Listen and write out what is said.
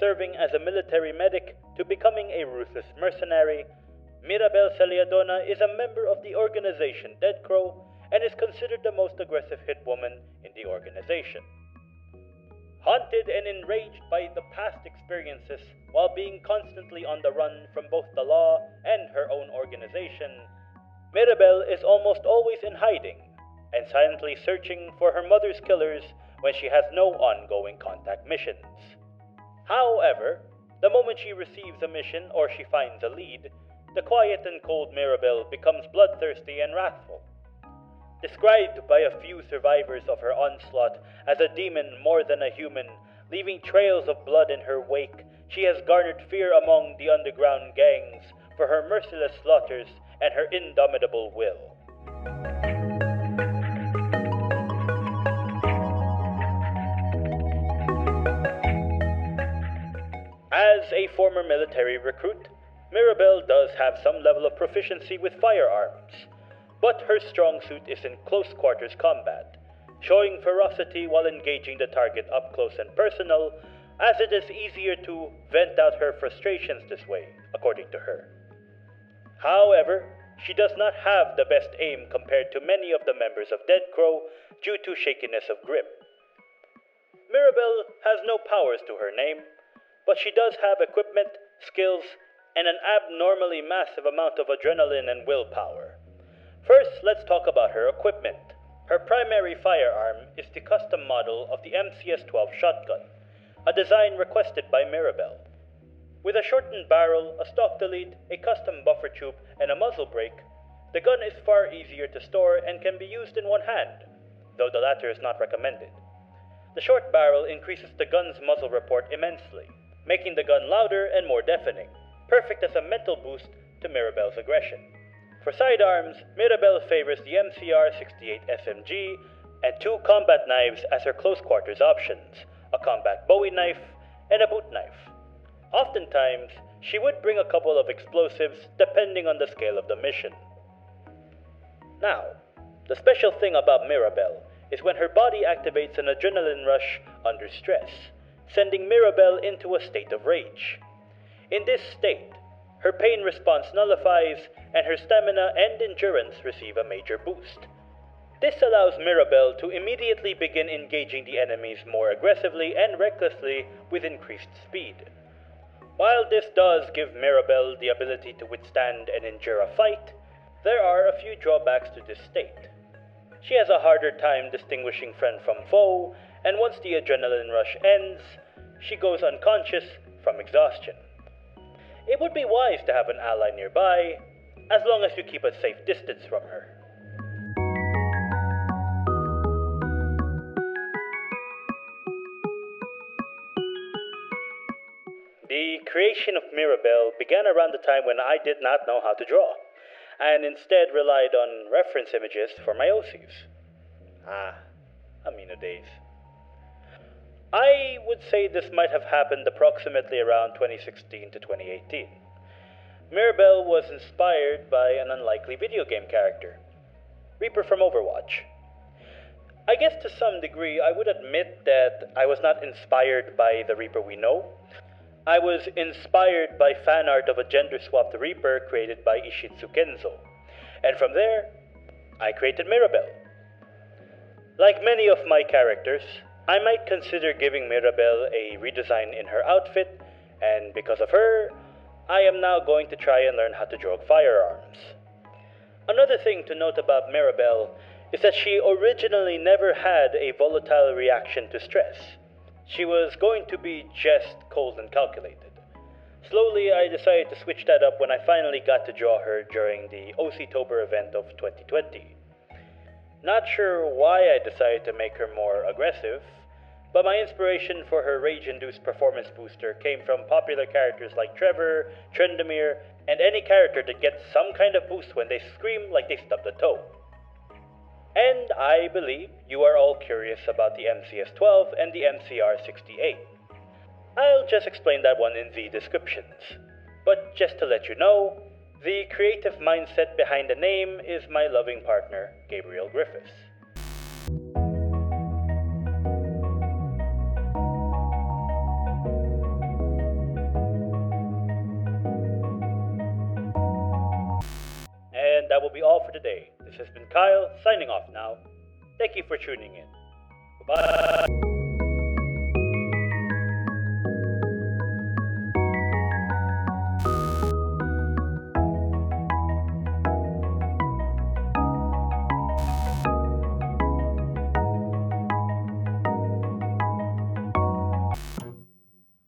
serving as a military medic to becoming a ruthless mercenary, Mirabel Celliadona is a member of the organization Dead Crow and is considered the most aggressive hitwoman in the organization. Haunted and enraged by the past experiences while being constantly on the run from both the law and her own organization, Mirabel is almost always in hiding and silently searching for her mother's killers when she has no ongoing contact missions. However, the moment she receives a mission or she finds a lead, the quiet and cold Mirabel becomes bloodthirsty and wrathful. Described by a few survivors of her onslaught as a demon more than a human, leaving trails of blood in her wake, she has garnered fear among the underground gangs for her merciless slaughters and her indomitable will. As a former military recruit, Mirabel does have some level of proficiency with firearms, but her strong suit is in close quarters combat, showing ferocity while engaging the target up close and personal, as it is easier to vent out her frustrations this way, according to her. However, she does not have the best aim compared to many of the members of Dead Crow due to shakiness of grip. Mirabel has no powers to her name, but she does have equipment, skills, and an abnormally massive amount of adrenaline and willpower. First, let's talk about her equipment. Her primary firearm is the custom model of the MCS-12 shotgun, a design requested by Mirabel. With a shortened barrel, a stock delete, a custom buffer tube, and a muzzle brake, the gun is far easier to store and can be used in one hand, though the latter is not recommended. The short barrel increases the gun's muzzle report immensely, making the gun louder and more deafening, perfect as a mental boost to Mirabel's aggression. For sidearms, Mirabel favors the MCR-68 SMG and 2 combat knives as her close quarters options, a combat Bowie knife and a boot knife. Oftentimes, she would bring a couple of explosives depending on the scale of the mission. Now, the special thing about Mirabel is when her body activates an adrenaline rush under stress, sending Mirabel into a state of rage. In this state, her pain response nullifies and her stamina and endurance receive a major boost. This allows Mirabel to immediately begin engaging the enemies more aggressively and recklessly with increased speed. While this does give Mirabel the ability to withstand and endure a fight, there are a few drawbacks to this state. She has a harder time distinguishing friend from foe, and once the adrenaline rush ends, she goes unconscious from exhaustion. It would be wise to have an ally nearby, as long as you keep a safe distance from her. The creation of Mirabel began around the time when I did not know how to draw, and instead relied on reference images for my OCs. Amino days. I would say this might have happened approximately around 2016 to 2018. Mirabel was inspired by an unlikely video game character, Reaper from Overwatch. I guess to some degree I would admit that I was not inspired by the Reaper we know. I was inspired by fan art of a gender-swapped Reaper created by Ishitsukenzo, and from there, I created Mirabel. Like many of my characters, I might consider giving Mirabel a redesign in her outfit, and because of her, I am now going to try and learn how to draw firearms. Another thing to note about Mirabel is that she originally never had a volatile reaction to stress. She was going to be just cold and calculated. Slowly, I decided to switch that up when I finally got to draw her during the O.C.tober event of 2020. Not sure why I decided to make her more aggressive, but my inspiration for her rage-induced performance booster came from popular characters like Trevor, Trendemir, and any character that gets some kind of boost when they scream like they stubbed a toe. And I believe you are all curious about the MCS-12 and the MCR-68. I'll just explain that one in the descriptions. But just to let you know, the creative mindset behind the name is my loving partner, Gabriel Gryphus. that will be all for today. This has been Kyle, signing off now. Thank you for tuning in. Bye-bye.